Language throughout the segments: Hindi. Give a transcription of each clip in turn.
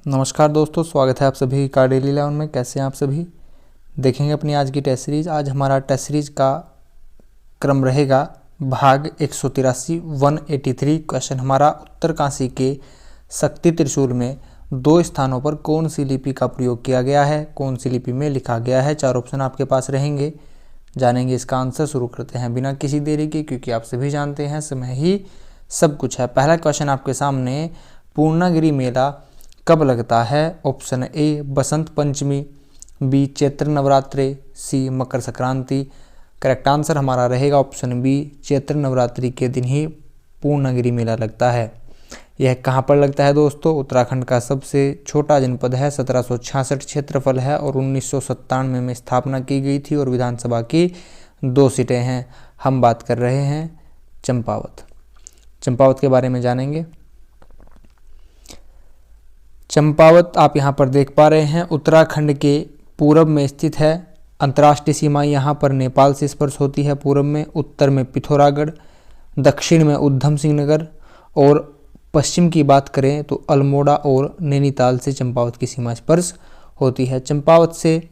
नमस्कार दोस्तों, स्वागत है आप सभी की कार डेली 11 में। कैसे हैं आप सभी। देखेंगे अपनी आज की टेस्ट सीरीज। आज हमारा टेस्ट सीरीज का क्रम रहेगा भाग 183 183। क्वेश्चन हमारा उत्तरकाशी के शक्ति त्रिशूल में दो स्थानों पर कौन सी लिपि का प्रयोग किया गया है, कौन सी लिपि में लिखा गया है। 4 ऑप्शन आपके पास रहेंगे, जानेंगे इसका आंसर। शुरू करते हैं बिना किसी देरी के, क्योंकि आप सभी जानते हैं समय ही सब कुछ है। पहला क्वेश्चन आपके सामने, पूर्णागिरि मेला कब लगता है। Option A Basant Panchami, B Chaitra Navratri, C Makar Sankranti. Correct answer हमारा रहेगा ऑप्शन बी, चैत्र नवरात्रि के दिन ही पूर्णागिरि मेला लगता है। यह कहाँ पर लगता है दोस्तों। उत्तराखंड का सबसे छोटा जनपद है, 1766 क्षेत्रफल है और 1997 में स्थापना की गई थी और विधानसभा की 2 सीटें हैं। हम बात कर रहे हैं चंपावत। चंपावत के बारे में जानेंगे। चंपावत आप यहाँ पर देख पा रहे हैं, उत्तराखंड के पूरब में स्थित है। अंतर्राष्ट्रीय सीमा यहाँ पर नेपाल से स्पर्श होती है पूरब में, उत्तर में पिथौरागढ़, दक्षिण में उधम सिंह नगर और पश्चिम की बात करें तो अल्मोड़ा और नैनीताल से चंपावत की सीमा स्पर्श होती है। चंपावत से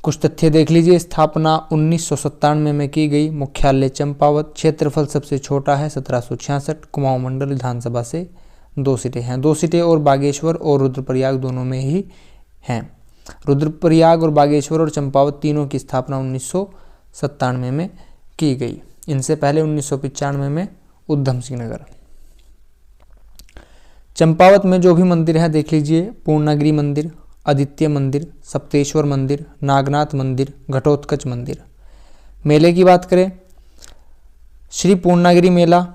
कुछ तथ्य देख लीजिए। स्थापना 1997 में की गई। मुख्यालय चंपावत। क्षेत्रफल सबसे छोटा है 1766। कुमाऊं मंडल विधानसभा से 2 सीटें हैं। 2 सीटें और बागेश्वर और रुद्रप्रयाग दोनों में ही हैं। रुद्रप्रयाग और बागेश्वर और चंपावत तीनों की स्थापना 1997 में की गई। इनसे पहले 1995 में उधम सिंह नगर। चंपावत में जो भी मंदिर है देख लीजिए। पूर्णागिरि मंदिर, आदित्य मंदिर, सप्तेश्वर मंदिर, नागनाथ मंदिर, घटोत्कच मंदिर। मेले की बात करें, श्री पूर्णागिरि मेला,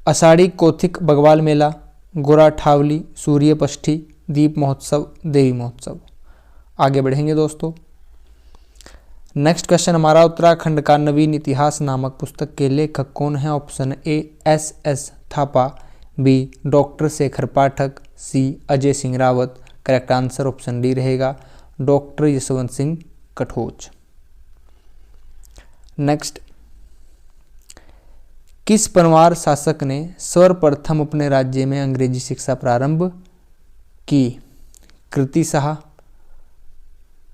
आषाढ़ी कौथिक बगवाल मेला, गोराठावली, सूर्यपष्ठी, दीप महोत्सव, देवी महोत्सव। आगे बढ़ेंगे दोस्तों। नेक्स्ट क्वेश्चन हमारा, उत्तराखंड का नवीन इतिहास नामक पुस्तक के लेखक कौन है। Option A S Thapa, B doctor Shekhar Pathak, C Ajay Singh Rawat. Correct answer option D रहेगा, डॉक्टर यशवंत सिंह कठोच। नेक्स्ट, किस परमार शासक ने सर्वप्रथम अपने राज्य में अंग्रेजी शिक्षा प्रारंभ की। कृति शाह,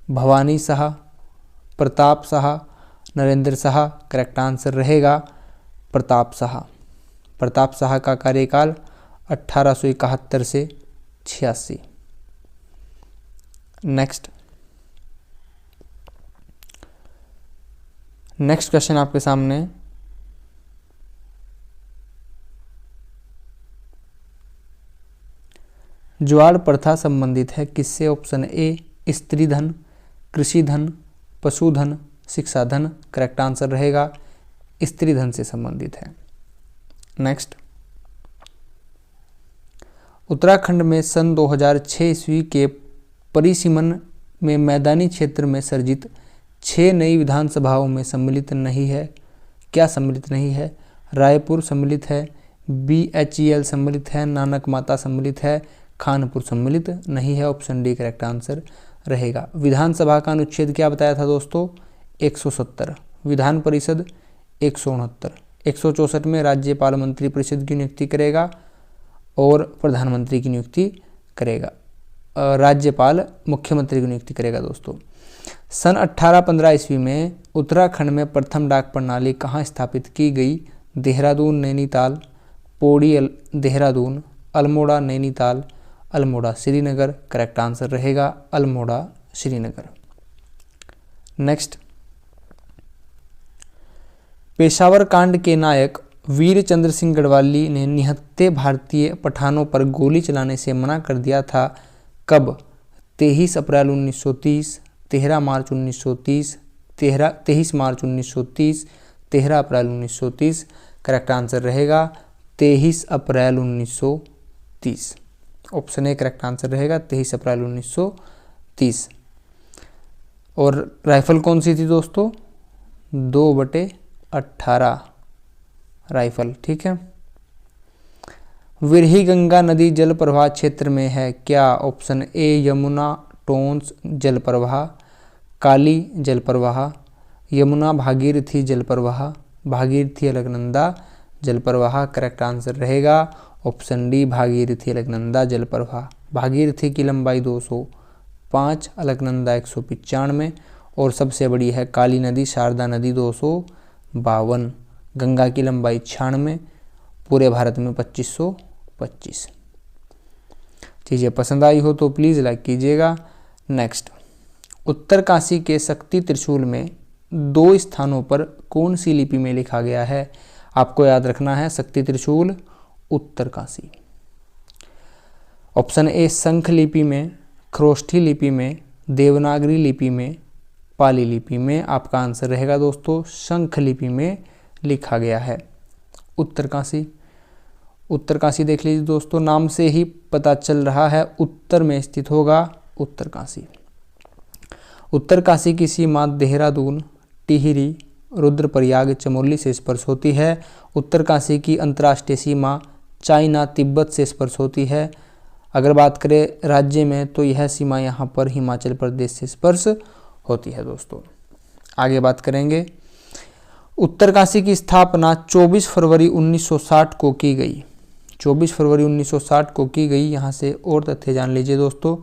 भवानी शाह, प्रताप शाह, नरेंद्र शाह। करेक्ट आंसर रहेगा प्रताप शाह। प्रताप शाह का कार्यकाल 1871 से 86। नेक्स्ट क्वेश्चन आपके सामने, ज्वार प्रथा संबंधित है किससे। ऑप्शन ए स्त्री धन, कृषि धन, पशुधन, शिक्षा धन। करेक्ट आंसर रहेगा स्त्री धन से संबंधित है। नेक्स्ट, उत्तराखंड में सन 2006 ईस्वी के परिसीमन में मैदानी क्षेत्र में सर्जित 6 नई विधानसभाओं में सम्मिलित नहीं है। क्या सम्मिलित नहीं है। रायपुर सम्मिलित है, BHEL सम्मिलित है, नानक माता सम्मिलित है, खानपुर सम्मिलित नहीं है। ऑप्शन डी करेक्ट आंसर रहेगा। विधानसभा का अनुच्छेद क्या बताया था दोस्तों, 170। विधान परिषद 169। 164 में राज्यपाल मंत्री परिषद की नियुक्ति करेगा और प्रधानमंत्री की नियुक्ति करेगा। राज्यपाल मुख्यमंत्री की नियुक्ति करेगा दोस्तों। सन 1815 ईस्वी में उत्तराखंड में प्रथम डाक प्रणाली कहाँ स्थापित की गई। देहरादून, नैनीताल, पौड़ी देहरादून, अल्मोड़ा नैनीताल, अल्मोड़ा श्रीनगर। करेक्ट आंसर रहेगा अल्मोड़ा श्रीनगर। नेक्स्ट, पेशावर कांड के नायक वीर चंद्र सिंह गढ़वाली ने निहत्थे भारतीय पठानों पर गोली चलाने से मना कर दिया था। कब। 23 अप्रैल 1930, 13 मार्च 1930, 23 मार्च 1930, 13 अप्रैल 1930। करेक्ट आंसर रहेगा 23 अप्रैल 1930। ऑप्शन ए करेक्ट आंसर रहेगा 23 अप्रैल 1930। और राइफल कौन सी थी दोस्तों, 2/18 राइफल। ठीक है। विरही गंगा नदी जल प्रवाह क्षेत्र में है क्या। ऑप्शन ए यमुना टोंस जल प्रवाह, काली जल प्रवाह, यमुना भागीरथी जल प्रवाह, भागीरथी अलकनंदा जल प्रवाह। करेक्ट आंसर रहेगा ऑप्शन डी भागीरथी अलकनंदा जल प्रवाह। भागीरथी की लंबाई 205, अलकनंदा 195 और सबसे बड़ी है काली नदी शारदा नदी 252। गंगा की लंबाई 96, पूरे भारत में 2525। चीज़ें पसंद आई हो तो प्लीज़ लाइक कीजिएगा। नेक्स्ट, उत्तरकाशी के शक्ति त्रिशूल में 2 स्थानों पर कौन सी लिपि में लिखा गया है? आपको याद रखना है शक्ति त्रिशूल उत्तरकाशी। ऑप्शन ए शंख लिपि में, खरोष्ठी लिपि में, देवनागरी लिपि में, पाली लिपि में। आपका आंसर रहेगा दोस्तों शंख लिपि में लिखा गया है उत्तरकाशी। उत्तरकाशी देख लीजिए दोस्तों, नाम से ही पता चल रहा है उत्तर में स्थित होगा उत्तरकाशी। उत्तरकाशी की सीमा देहरादून, टिहरी, रुद्रप्रयाग, चमोली से स्पर्श होती है। उत्तरकाशी की अंतर्राष्ट्रीय सीमा चाइना, तिब्बत से स्पर्श होती है। अगर बात करें राज्य में तो यह सीमा यहाँ पर हिमाचल प्रदेश से स्पर्श होती है दोस्तों। आगे बात करेंगे, उत्तरकाशी की स्थापना 24 फरवरी 1960 को की गई। 24 फरवरी 1960 को की गई। यहाँ से और तथ्य जान लीजिए दोस्तों,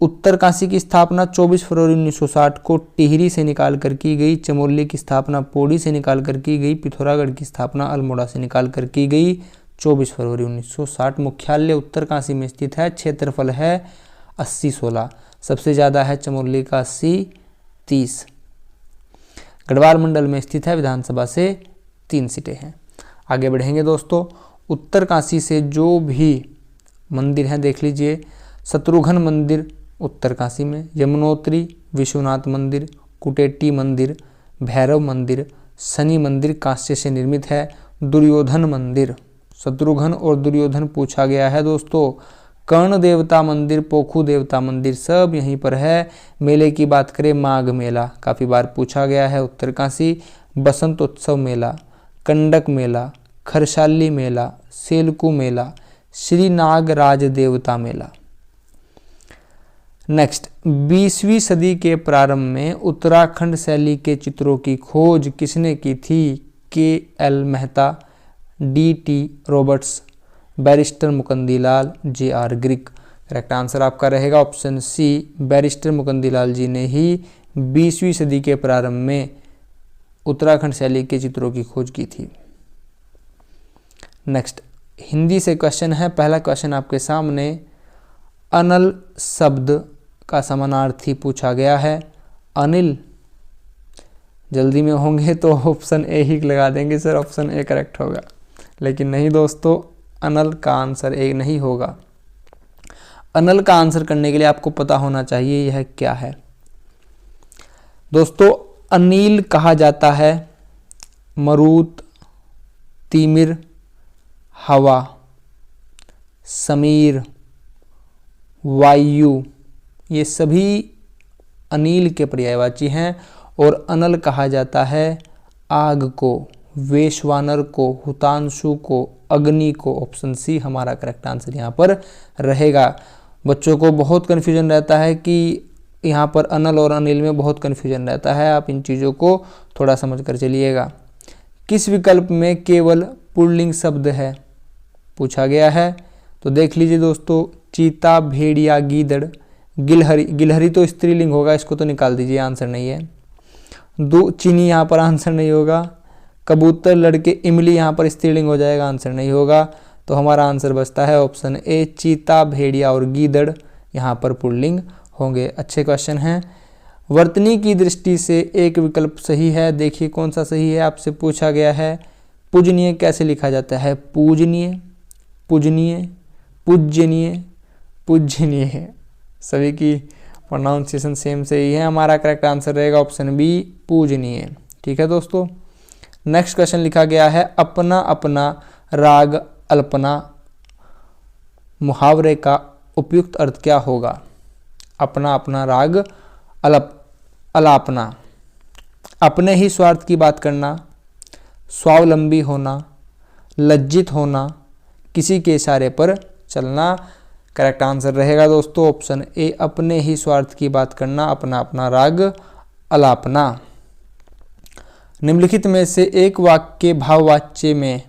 उत्तरकाशी की स्थापना 24 फरवरी 1960 को टिहरी से निकाल कर की गई। चमोली की स्थापना पौड़ी से निकाल कर की गई। पिथौरागढ़ की स्थापना अल्मोड़ा से निकाल कर की गई 24 फरवरी 1960। मुख्यालय उत्तरकाशी में स्थित है। क्षेत्रफल है 80-16, सबसे ज़्यादा है चमोली का 80-30। गढ़वाल मंडल में स्थित है, विधानसभा से 3 सीटें हैं। आगे बढ़ेंगे दोस्तों, उत्तरकाशी से जो भी मंदिर हैं देख लीजिए, शत्रुघ्न मंदिर उत्तरकाशी में, यमुनोत्री विश्वनाथ मंदिर, कुटेटी मंदिर, भैरव मंदिर, शनि मंदिर कांस्य से निर्मित है, दुर्योधन मंदिर, शत्रुघ्न और दुर्योधन पूछा गया है दोस्तों, कर्ण देवता मंदिर, पोखू देवता मंदिर सब यहीं पर है। मेले की बात करें, माघ मेला काफ़ी बार पूछा गया है उत्तरकाशी, बसंत उत्सव मेला, कंडक मेला, खरसाली मेला, सेलकू मेला, श्री नागराज देवता मेला। नेक्स्ट, 20वीं सदी के प्रारंभ में उत्तराखंड शैली के चित्रों की खोज किसने की थी? K L. Mehta, D T. Roberts, barrister Mukandilal, जे.आर. ग्रिक। करेक्ट आंसर आपका रहेगा option C, barrister Mukandilal ji ने ही 20वीं सदी के प्रारंभ में उत्तराखंड शैली के चित्रों की खोज की थी। नेक्स्ट, हिंदी से क्वेश्चन है। पहला क्वेश्चन आपके सामने, अनल शब्द का समानार्थी पूछा गया है। अनिल, जल्दी में होंगे तो ऑप्शन ए ही लगा देंगे सर, ऑप्शन ए करेक्ट होगा, लेकिन नहीं दोस्तों, अनल का आंसर ए नहीं होगा। अनल का आंसर करने के लिए आपको पता होना चाहिए यह क्या है दोस्तों। अनिल कहा जाता है मरुत, तिमिर, हवा, समीर, वायु, ये सभी अनिल के पर्यायवाची हैं। और अनल कहा जाता है आग को, वैश्वानर को, हुतांशु को, अग्नि को। ऑप्शन सी हमारा करेक्ट आंसर यहाँ पर रहेगा। बच्चों को बहुत कन्फ्यूजन रहता है कि यहाँ पर अनल और अनिल में बहुत कन्फ्यूजन रहता है, आप इन चीज़ों को थोड़ा समझ कर चलिएगा। किस विकल्प में केवल पुल्लिंग शब्द है पूछा गया है? तो देख लीजिए दोस्तों, चीता, भेड़िया, गीदड़, गिलहरी। गिलहरी तो स्त्रीलिंग होगा, इसको तो निकाल दीजिए, आंसर नहीं है। चीनी यहाँ पर आंसर नहीं होगा। कबूतर, लड़के, इमली यहाँ पर स्त्रीलिंग हो जाएगा, आंसर नहीं होगा। तो हमारा आंसर बचता है ऑप्शन ए, चीता, भेड़िया और गीदड़ यहाँ पर पुल्लिंग होंगे। अच्छे क्वेश्चन हैं। वर्तनी की दृष्टि से एक विकल्प सही है, देखिए कौन सा सही है, आपसे पूछा गया है। पूजनीय कैसे लिखा जाता है? पूजनीय, पूजनीय, पूज्यनीय, पूजनीय। सभी की प्रोनाउंसिएशन सेम से ही है। हमारा करेक्ट आंसर रहेगा ऑप्शन बी, पूजनीय। ठीक है दोस्तों। नेक्स्ट क्वेश्चन लिखा गया है, अपना अपना राग अल्पना मुहावरे का उपयुक्त अर्थ क्या होगा? अपना अपना राग अलापना, अपने ही स्वार्थ की बात करना, स्वावलंबी होना, लज्जित होना, किसी के इशारे पर चलना। करेक्ट आंसर रहेगा दोस्तों ऑप्शन ए, अपने ही स्वार्थ की बात करना, अपना अपना राग अलापना। निम्नलिखित में से एक वाक्य भाववाच्य में,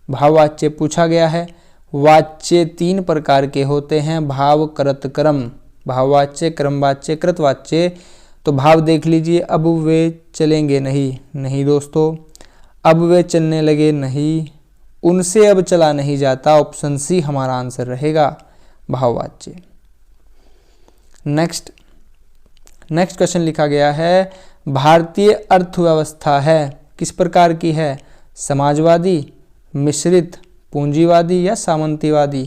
भाववाच्य पूछा गया है, वाच्य 3 प्रकार के होते हैं, भाव, कृत, क्रम। भाववाच्य, क्रमवाच्य, कृतवाच्य। तो भाव देख लीजिए, अब वे चलेंगे नहीं, नहीं दोस्तों। अब वे चलने लगे नहीं, उनसे अब चला नहीं जाता। ऑप्शन सी हमारा आंसर रहेगा, भाववाच्य। नेक्स्ट क्वेश्चन लिखा गया है, भारतीय अर्थव्यवस्था है किस प्रकार की है? समाजवादी, मिश्रित, पूंजीवादी या सामंतीवादी?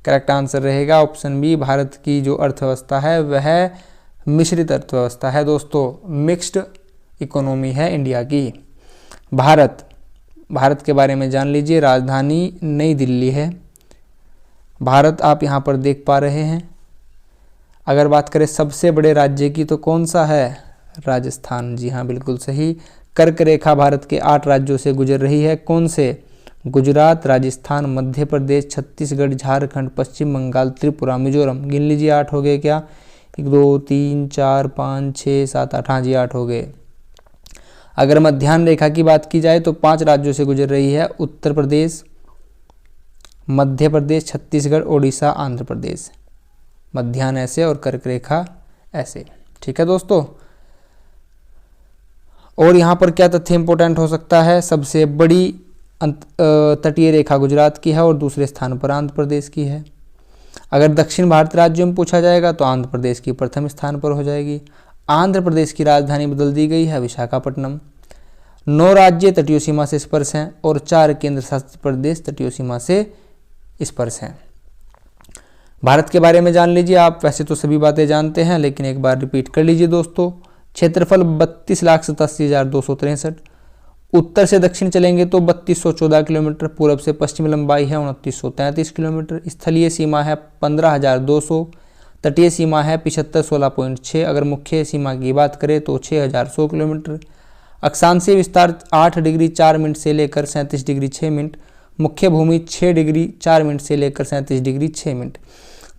करेक्ट आंसर रहेगा ऑप्शन बी, भारत की जो अर्थव्यवस्था है वह मिश्रित अर्थव्यवस्था है दोस्तों, मिक्स्ड इकोनॉमी है इंडिया की। भारत के बारे में जान लीजिए, राजधानी नई दिल्ली है। भारत आप यहाँ पर देख पा रहे हैं। अगर बात करें सबसे बड़े राज्य की तो कौन सा है? राजस्थान। जी हाँ, बिल्कुल सही। कर्क रेखा भारत के 8 राज्यों से गुजर रही है। कौन से? गुजरात, राजस्थान, मध्य प्रदेश, छत्तीसगढ़, झारखंड, पश्चिम बंगाल, त्रिपुरा, मिजोरम। गिन लीजिए, 8 हो गए क्या? 1 2 3 4 5 6 7 8। हाँ जी, 8 हो गए। अगर मध्याह्न रेखा की बात की जाए तो 5 राज्यों से गुजर रही है, उत्तर प्रदेश, मध्य प्रदेश, छत्तीसगढ़, ओडिशा, आंध्र प्रदेश। मध्याह्न ऐसे और कर्क रेखा ऐसे। ठीक है दोस्तों। और यहाँ पर क्या तथ्य इंपॉर्टेंट हो सकता है? सबसे बड़ी तटीय रेखा गुजरात की है और दूसरे स्थान पर आंध्र प्रदेश की है। अगर दक्षिण भारत राज्यों में पूछा जाएगा तो आंध्र प्रदेश की प्रथम स्थान पर हो जाएगी। आंध्र प्रदेश की राजधानी बदल दी गई है विशाखापट्टनम। 9 राज्य तटीय सीमा से स्पर्श हैं और 4 केंद्र शासित प्रदेश तटीय सीमा से स्पर्श हैं। भारत के बारे में जान लीजिए आप, वैसे तो सभी बातें जानते हैं लेकिन एक बार रिपीट कर लीजिए दोस्तों। क्षेत्रफल 32,87,263। उत्तर से दक्षिण चलेंगे तो 3214 किलोमीटर। पूर्व से पश्चिम लंबाई है 2933 किलोमीटर। स्थलीय सीमा है 15,200। तटीय सीमा है 7516.6। अगर मुख्य सीमा की बात करें तो 6100 किलोमीटर। अक्षांशीय विस्तार 8 डिग्री 4 मिनट से लेकर 37 डिग्री 6 मिनट। मुख्य भूमि 6 डिग्री 4 मिनट से लेकर 37 डिग्री 6 मिनट।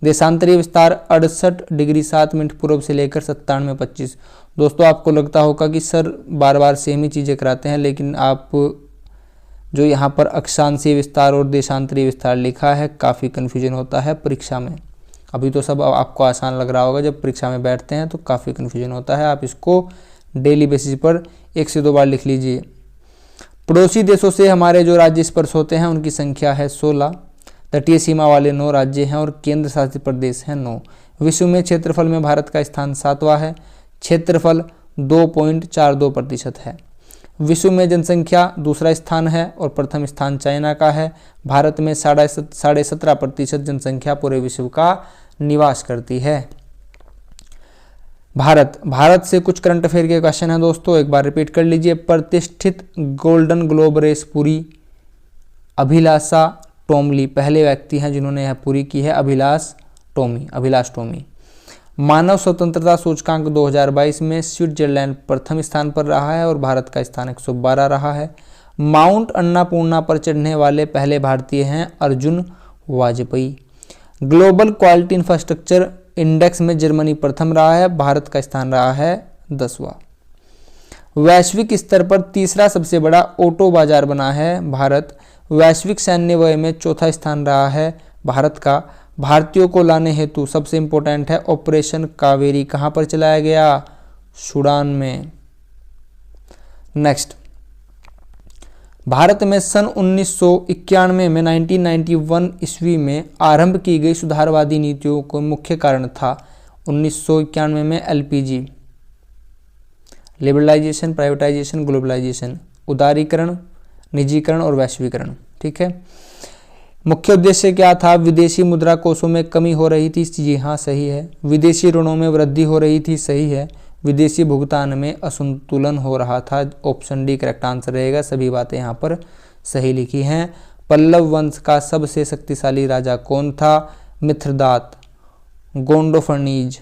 देशांतरीय विस्तार 68 डिग्री 7 मिनट पूर्व से लेकर 97.25। दोस्तों आपको लगता होगा कि सर बार बार सेम ही चीज़ें कराते हैं, लेकिन आप जो यहाँ पर अक्षांशीय विस्तार और देशांतरीय विस्तार लिखा है काफ़ी कन्फ्यूजन होता है परीक्षा में। अभी तो सब आपको आसान लग रहा होगा, जब परीक्षा में बैठते हैं तो काफ़ी कन्फ्यूजन होता है। आप इसको डेली बेसिस पर 1 से 2 बार लिख लीजिए। पड़ोसी देशों से हमारे जो राज्य स्पर्श होते हैं उनकी संख्या है 16। तटीय सीमा वाले 9 राज्य हैं और केंद्र शासित प्रदेश हैं 9। विश्व में क्षेत्रफल में भारत का स्थान 7वां है। क्षेत्रफल 2.42% है। विश्व में जनसंख्या दूसरा स्थान है और प्रथम स्थान चाइना का है। भारत में 17.5% जनसंख्या पूरे विश्व का निवास करती है। भारत से कुछ करंट अफेयर के क्वेश्चन है दोस्तों, एक बार रिपीट कर लीजिए। प्रतिष्ठित गोल्डन ग्लोब रेस पूरी अभिलाषा टोमली पहले व्यक्ति हैं जिन्होंने यह पूरी की है, अभिलाष टोमी। मानव स्वतंत्रता सूचकांक 2022 में स्विट्जरलैंड प्रथम स्थान पर रहा है और भारत का स्थान 112 रहा है। माउंट अन्नापूर्णा पर चढ़ने वाले पहले भारतीय हैं Arjun Vajpayee. Global quality infrastructure index में जर्मनी प्रथम रहा है, भारत का स्थान रहा है 10वां। वैश्विक स्तर पर तीसरा सबसे बड़ा ऑटो बाजार बना है भारत। वैश्विक सैन्य व्यय में चौथा स्थान रहा है भारत का। भारतीयों को लाने हेतु सबसे इंपॉर्टेंट है ऑपरेशन कावेरी, कहां पर चलाया गया? सूडान में। नेक्स्ट, भारत में सन 1991 में 1991 ईस्वी में आरंभ की गई सुधारवादी नीतियों को मुख्य कारण था 1991 में एलपीजी, लिबरलाइजेशन, प्राइवेटाइजेशन, ग्लोबलाइजेशन, उदारीकरण, निजीकरण और वैश्वीकरण। ठीक है। मुख्य उद्देश्य क्या था? विदेशी मुद्रा कोषों में कमी हो रही थी, जी हाँ सही है। विदेशी ऋणों में वृद्धि हो रही थी, सही है। विदेशी भुगतान में असंतुलन हो रहा था, ऑप्शन डी करेक्ट आंसर रहेगा। सभी बातें यहाँ पर सही लिखी हैं। पल्लव वंश का सबसे शक्तिशाली राजा कौन था? मिथ्रदात, गोंडोफर्नीज,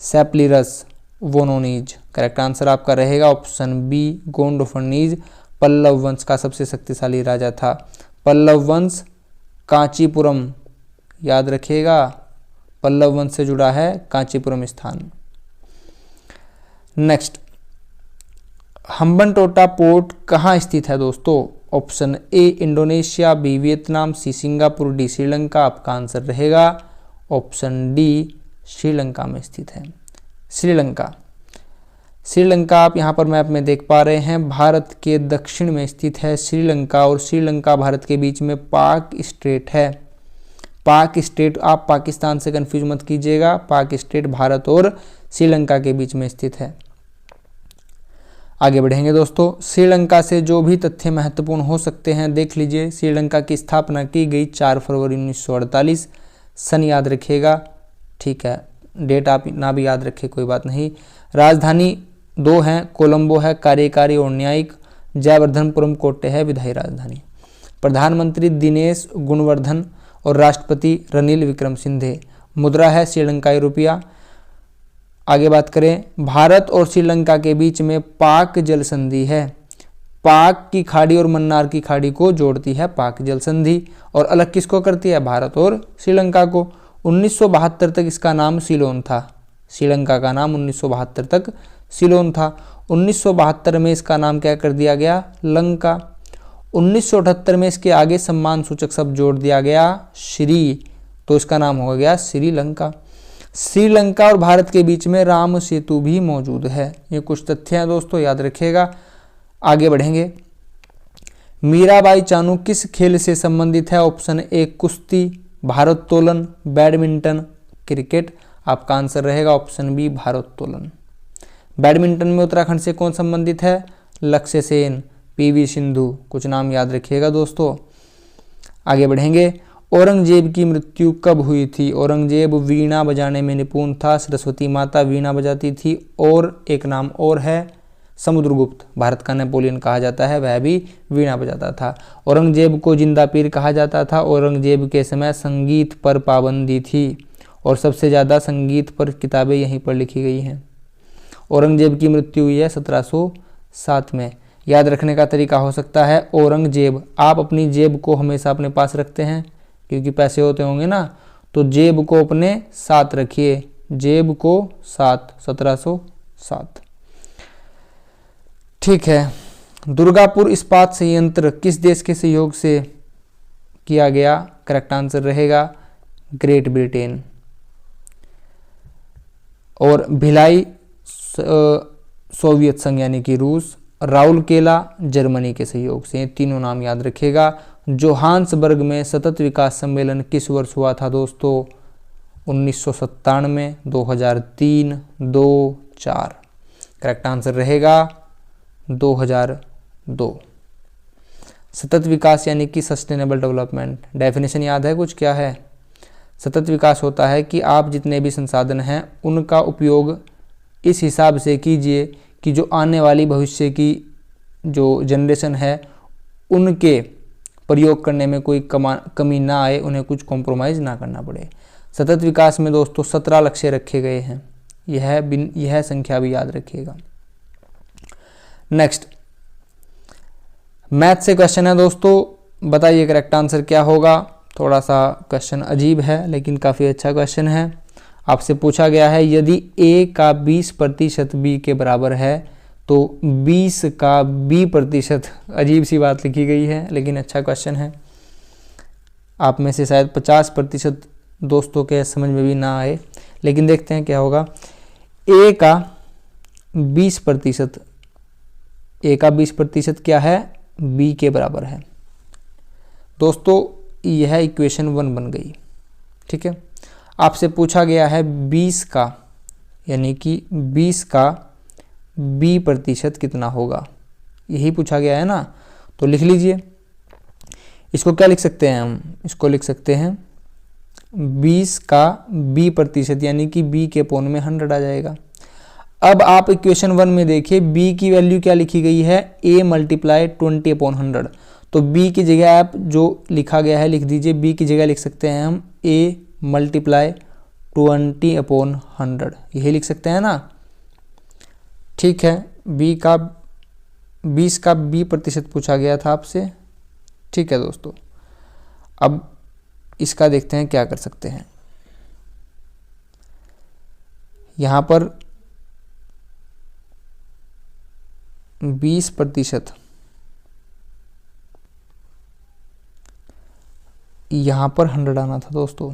सेप्लिरस, वोनोनीज। करेक्ट आंसर आपका रहेगा ऑप्शन बी गोंडोफर्नीज पल्लव वंश का सबसे शक्तिशाली राजा था। पल्लव वंश कांचीपुरम, याद रखिएगा, पल्लव वंश से जुड़ा है कांचीपुरम स्थान। नेक्स्ट, हम्बनटोटा पोर्ट कहाँ स्थित है दोस्तों? Option A Indonesia, B Vietnam, C Singapore, D Sri Lanka. आपका आंसर रहेगा ऑप्शन डी श्रीलंका में स्थित है। श्रीलंका, श्रीलंका आप यहाँ पर मैप में देख पा रहे हैं, भारत के दक्षिण में स्थित है श्रीलंका। और श्रीलंका भारत के बीच में पाक स्टेट है। पाक स्टेट, आप पाकिस्तान से कंफ्यूज मत कीजिएगा, पाक स्टेट भारत और श्रीलंका के बीच में स्थित है। आगे बढ़ेंगे दोस्तों, श्रीलंका से जो भी तथ्य महत्वपूर्ण हो सकते हैं देख लीजिए। श्रीलंका की स्थापना की गई 4 फरवरी 1948। सन याद रखिएगा, ठीक है, डेट आप ना भी याद रखें कोई बात नहीं। राजधानी 2 हैं, कोलंबो है कार्यकारी और न्यायिक, जयवर्धनपुरम कोट्टे है विधायी राजधानी। प्रधानमंत्री दिनेश गुणवर्धन और राष्ट्रपति रनिल विक्रमसिंघे। मुद्रा है श्रीलंकाई रुपया। आगे बात करें, भारत और श्रीलंका के बीच में पाक जल संधि है। पाक की खाड़ी और मन्नार की खाड़ी को जोड़ती है पाक जल संधि, और अलग किसको करती है? भारत और श्रीलंका को। 1972 तक इसका नाम सीलोन था। श्रीलंका का नाम 1972 तक सीलोन था। 1972 में इसका नाम क्या कर दिया गया? लंका। 1978 में इसके आगे सम्मान सूचक शब्द जोड़ दिया गया श्री, तो इसका नाम हो गया श्रीलंका। श्रीलंका और भारत के बीच में राम सेतु भी मौजूद है। ये कुछ तथ्य हैं दोस्तों, याद रखिएगा। आगे बढ़ेंगे, मीराबाई चानू किस खेल से संबंधित है? ऑप्शन ए कुश्ती, भारोत्तोलन, बैडमिंटन, क्रिकेट। आपका आंसर रहेगा ऑप्शन बी भारोत्तोलन। बैडमिंटन में उत्तराखंड से कौन संबंधित है? लक्ष्य सेन, पीवी सिंधु। कुछ नाम याद रखिएगा दोस्तों। आगे बढ़ेंगे, औरंगजेब की मृत्यु कब हुई थी? औरंगजेब वीणा बजाने में निपुण था। सरस्वती माता वीणा बजाती थी। और एक नाम और है समुद्रगुप्त, भारत का नेपोलियन कहा जाता है, वह भी वीणा बजाता था। औरंगजेब को जिंदा पीर कहा जाता था। औरंगजेब के समय संगीत पर पाबंदी थी और सबसे ज़्यादा संगीत पर किताबें यहीं पर लिखी गई हैं। औरंगजेब की मृत्यु हुई है 1707 में। याद रखने का तरीका हो सकता है औरंगजेब। आप अपनी जेब को हमेशा अपने पास रखते हैं क्योंकि पैसे होते होंगे ना, तो जेब को अपने साथ रखिए, जेब को साथ, 1707। ठीक है, दुर्गापुर इस्पात संयंत्र किस देश के सहयोग से किया गया? करेक्ट आंसर रहेगा ग्रेट ब्रिटेन। और भिलाई सोवियत संघ यानी कि रूस। राउरकेला जर्मनी के सहयोग से। तीनों नाम याद रखिएगा। जोहान्सबर्ग में सतत विकास सम्मेलन किस वर्ष हुआ था दोस्तों? 1997, 2003, 2, 4। करेक्ट आंसर रहेगा 2002। सतत विकास यानी कि सस्टेनेबल डेवलपमेंट, डेफिनेशन याद है कुछ? क्या है? सतत विकास होता है कि आप जितने भी संसाधन हैं उनका उपयोग इस हिसाब से कीजिए कि जो आने वाली भविष्य की जो जनरेशन है उनके प्रयोग करने में कोई कमी ना आए, उन्हें कुछ कॉम्प्रोमाइज़ ना करना पड़े। सतत विकास में दोस्तों 17 लक्ष्य रखे गए हैं। यह संख्या भी याद रखिएगा। नेक्स्ट मैथ से क्वेश्चन है दोस्तों, बताइए करेक्ट आंसर क्या होगा। थोड़ा सा क्वेश्चन अजीब है लेकिन काफ़ी अच्छा क्वेश्चन है। आपसे पूछा गया है यदि a का 20% b के बराबर है तो 20 का b%, अजीब सी बात लिखी गई है लेकिन अच्छा क्वेश्चन है। आप में से शायद 50% दोस्तों के समझ में भी ना आए, लेकिन देखते हैं क्या होगा। a का 20% क्या है? b के बराबर है दोस्तों। यह इक्वेशन 1 बन गई। ठीक है, आपसे पूछा गया है 20 का, यानी कि 20 का b% कितना होगा, यही पूछा गया है ना। तो लिख लीजिए, इसको क्या लिख सकते हैं हम? इसको लिख सकते हैं 20 का b% यानी कि b के अपॉन में 100 आ जाएगा। अब आप इक्वेशन 1 में देखिए b की वैल्यू क्या लिखी गई है? a × 20/100। तो b की जगह आप जो लिखा गया है लिख दीजिए। b की जगह लिख सकते हैं हम a × 20/100, यही लिख सकते हैं ना। ठीक है, 20 का b% पूछा गया था आपसे। ठीक है दोस्तों, अब इसका देखते हैं क्या कर सकते हैं। यहाँ पर 20% यहाँ पर 100 आना था दोस्तों,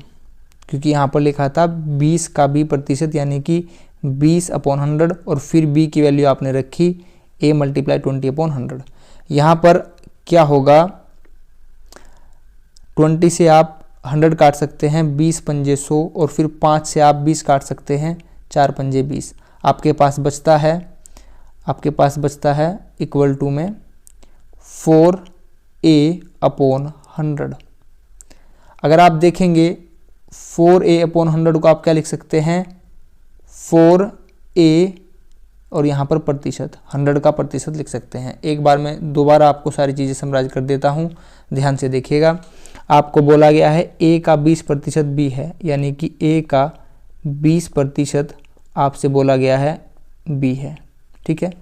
क्योंकि यहाँ पर लिखा था 20 का b प्रतिशत यानी कि 20/100 और फिर b की वैल्यू आपने रखी a × 20/100। यहाँ पर क्या होगा, 20 से आप 100 काट सकते हैं, 20 पंजे 100 और फिर 5 से आप 20 काट सकते हैं, 4 पंजे 20। आपके पास बचता है इक्वल टू में 4a/100। अगर आप देखेंगे 4a/100 को आप क्या लिख सकते हैं, 4a और यहाँ पर प्रतिशत 100 का प्रतिशत लिख सकते हैं। एक बार मैं दोबारा आपको सारी चीज़ें समराइज कर देता हूँ, ध्यान से देखिएगा। आपको बोला गया है a का 20% b है, यानी कि a का 20% आपसे बोला गया है b है, ठीक है,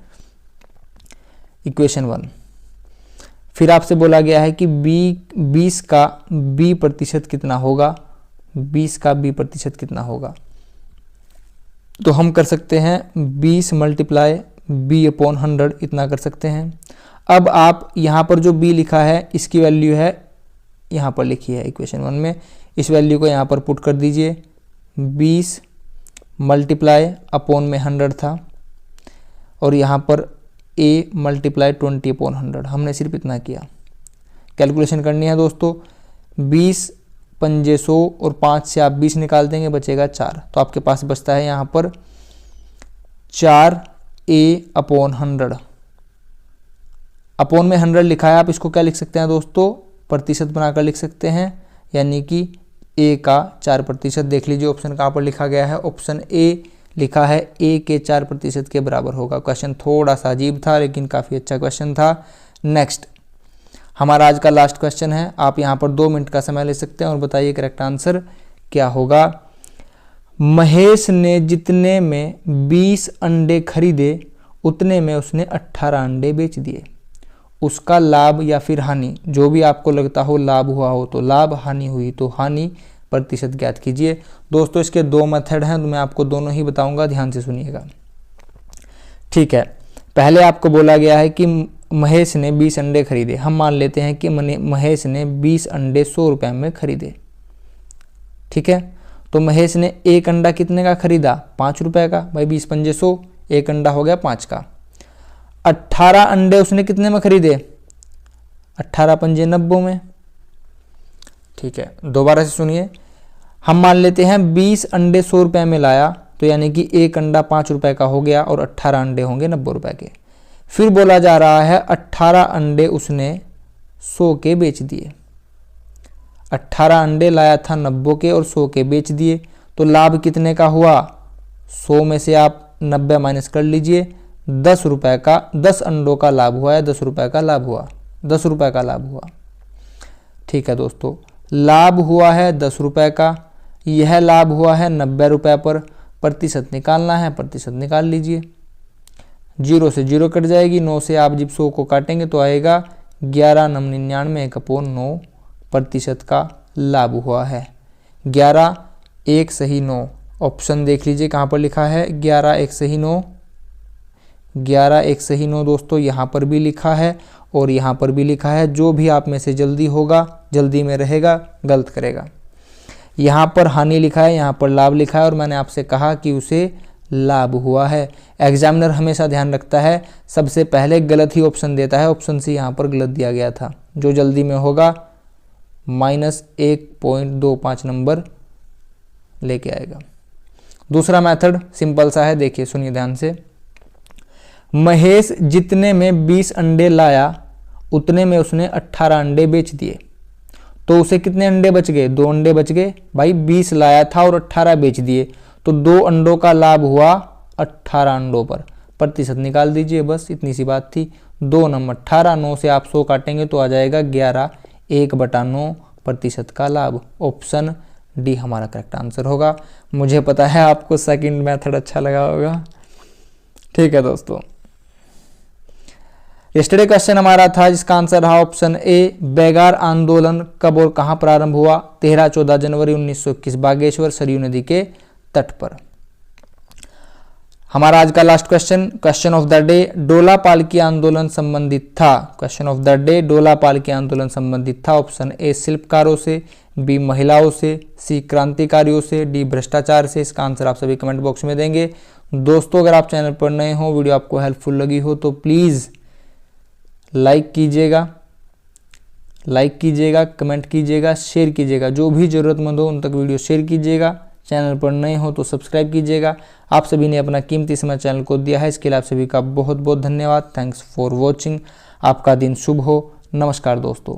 इक्वेशन 1। फिर आपसे बोला गया है कि 20 का b प्रतिशत कितना होगा, 20 का b प्रतिशत कितना होगा। तो हम कर सकते हैं 20 × b/100 इतना कर सकते हैं। अब आप यहाँ पर जो b लिखा है इसकी वैल्यू है यहाँ पर लिखी है इक्वेशन 1 में, इस वैल्यू को यहाँ पर पुट कर दीजिए। 20 × 100 था और यहाँ पर a × 20/100, हमने सिर्फ इतना किया। कैलकुलेशन करनी है दोस्तों, 20 पंजे 100 और 5 से आप 20 निकाल देंगे, बचेगा 4। तो आपके पास बचता है यहाँ पर 4a/100। अपॉन में 100 लिखा है, आप इसको क्या लिख सकते हैं दोस्तों, प्रतिशत बनाकर लिख सकते हैं, यानी कि a का 4%। देख लीजिए ऑप्शन कहाँ पर लिखा गया है, ऑप्शन ए लिखा है a के 4% के बराबर होगा। क्वेश्चन थोड़ा सा अजीब था लेकिन काफ़ी अच्छा क्वेश्चन था। नेक्स्ट हमारा आज का लास्ट क्वेश्चन है, आप यहाँ पर 2 मिनट का समय ले सकते हैं और बताइए करेक्ट आंसर क्या होगा। महेश ने जितने में 20 अंडे खरीदे उतने में उसने 18 अंडे बेच दिए। उसका लाभ या फिर हानि, जो भी आपको लगता हो, लाभ हुआ हो तो लाभ, हानि हुई तो हानि, प्रतिशत ज्ञात कीजिए। दोस्तों इसके 2 मेथड हैं, तो मैं आपको दोनों ही बताऊंगा, ध्यान से सुनिएगा, ठीक है। पहले आपको बोला गया है कि महेश ने 20 अंडे खरीदे। हम मान लेते हैं कि महेश ने 20 अंडे 100 रुपये में खरीदे, ठीक है। तो महेश ने एक अंडा कितने का खरीदा, 5 रुपये का। भाई 20 पंजे 100, एक अंडा हो गया 5 का। 18 अंडे उसने कितने में खरीदे, 18 पंजे 90 में, ठीक है। दोबारा से सुनिए, हम मान लेते हैं 20 अंडे 100 रुपये में लाया, तो यानी कि एक अंडा 5 रुपये का हो गया और 18 अंडे होंगे 90 रुपये के। फिर बोला जा रहा है 18 अंडे उसने 100 के बेच दिए। 18 अंडे लाया था 90 के और 100 के बेच दिए, तो लाभ कितने का हुआ, 100 में से आप 90 माइनस कर लीजिए, 10 रुपये का, 10 अंडों का लाभ हुआ है, 10 रुपये का लाभ हुआ, 10 रुपये का लाभ हुआ, ठीक है दोस्तों। लाभ हुआ है 10 रुपये का, यह लाभ हुआ है 90 रुपये पर। प्रतिशत निकालना है, प्रतिशत निकाल लीजिए। 0 से 0 कट जाएगी, 9 से आप जब 100 को काटेंगे तो आएगा 11/99 प्रतिशत का लाभ हुआ है। 11 1 सही 9, ऑप्शन देख लीजिए कहाँ पर लिखा है, 11 1 सही 9, 11 1 सही 9 दोस्तों, यहाँ पर भी लिखा है और यहाँ पर भी लिखा है। जो भी आप में से जल्दी होगा, जल्दी में रहेगा, गलत करेगा। यहाँ पर हानि लिखा है, यहाँ पर लाभ लिखा है और मैंने आपसे कहा कि उसे लाभ हुआ है। एग्जामिनर हमेशा ध्यान रखता है, सबसे पहले गलत ही ऑप्शन देता है। ऑप्शन सी यहाँ पर गलत दिया गया था। जो जल्दी में होगा -1.25 नंबर लेके आएगा। दूसरा मेथड सिंपल सा है, देखिए सुनिए ध्यान से। महेश जितने में 20 अंडे लाया उतने में उसने 18 अंडे बेच दिए, तो उसे कितने अंडे बच गए, 2 अंडे बच गए। भाई 20 लाया था और 18 बेच दिए, तो 2 अंडों का लाभ हुआ 18 अंडों पर। प्रतिशत निकाल दीजिए, बस इतनी सी बात थी। 2 नंबर 18, 9 से आप 100 काटेंगे तो आ जाएगा 11 1/9 प्रतिशत का लाभ। ऑप्शन डी हमारा करेक्ट आंसर होगा। मुझे पता है आपको सेकंड मेथड अच्छा लगा होगा, ठीक है दोस्तों। यस्टरडे क्वेश्चन हमारा था जिसका आंसर रहा ऑप्शन ए। बेगार आंदोलन कब और कहां प्रारंभ हुआ, 13-14 जनवरी 1921 बागेश्वर सरयू नदी के तट पर। हमारा आज का last question of the day, डोला पालकी आंदोलन संबंधित था। क्वेश्चन ऑफ द डे, डोला पालकी आंदोलन संबंधित था। ऑप्शन ए शिल्पकारों से, बी महिलाओं से, सी क्रांतिकारियों से, डी भ्रष्टाचार से। इसका आंसर आप सभी कमेंट बॉक्स में देंगे। दोस्तों अगर आप चैनल पर नए हो, वीडियो आपको हेल्पफुल लगी हो तो प्लीज़ लाइक कीजिएगा, कमेंट कीजिएगा, शेयर कीजिएगा। जो भी ज़रूरतमंद हो उन तक वीडियो शेयर कीजिएगा। चैनल पर नए हो तो सब्सक्राइब कीजिएगा। आप सभी ने अपना कीमती समय चैनल को दिया है, इसके लिए आप सभी का बहुत बहुत धन्यवाद। Thanks for watching. आपका दिन शुभ हो। नमस्कार दोस्तों।